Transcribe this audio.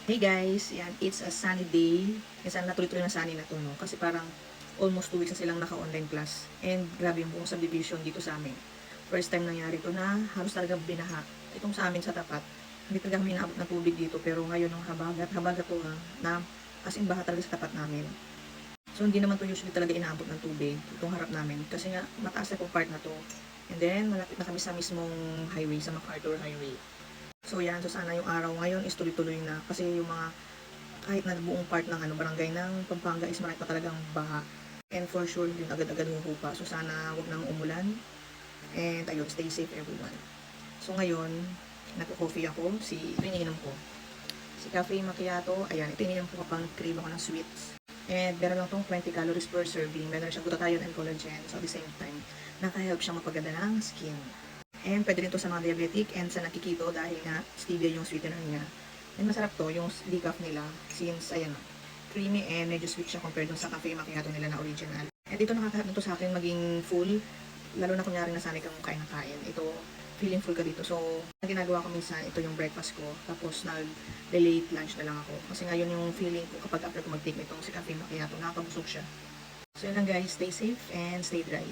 Hey guys, yan, it's a sunny day. Minsan natuloy-tuloy na sunny na to, no? Kasi parang almost 2 weeks na silang naka-online class. And grabe yung buong subdivision dito sa amin. First time nangyari to na halos talaga binaha. Itong sa amin sa tapat, hindi talaga kami inaabot ng tubig dito. Pero ngayon ng habagat to ha, na as in baha talaga sa tapat namin. So hindi naman to usually talaga inaabot ng tubig, itong harap namin. Kasi nga mataas na itong part na to. And then malapit na kami sa mismong highway, sa MacArthur Highway. So yan, so sana yung araw ngayon is tuloy-tuloy na. Kasi yung mga kahit na buong part ng barangay ng Pampanga is marami pa talagang baha. And for sure, hindi agad-agad huhupa. So sana wag nang umulan. And ayun, stay safe everyone. So ngayon, nagko-coffee ako. Ito yung ininom ko. Si Cafe Macchiato. Ayan, ito ininom ko kapag crave ako ng sweets. And meron lang itong 20 calories per serving. Meron siyang glutathione and collagen. So at the same time, nakahelp siyang mapaganda ng skin. And pwede rin to sa mga diabetic and sa nakikito dahil nga stevia yung sweetener niya. And masarap to, yung decaf nila, since, ayan, creamy and medyo sweet siya compared dun sa cafe macchiato nila na original. And ito nakakahat to sa akin maging full, lalo na kunyari nasanay kang kain ng kain. Ito, feeling full ka dito. So, ang ginagawa ko minsan, ito yung breakfast ko, tapos nag-late lunch na lang ako. Kasi ngayon yung feeling ko kapag after ko mag-take nitong si cafe macchiato, nakakabusog siya. So yun lang guys, stay safe and stay dry.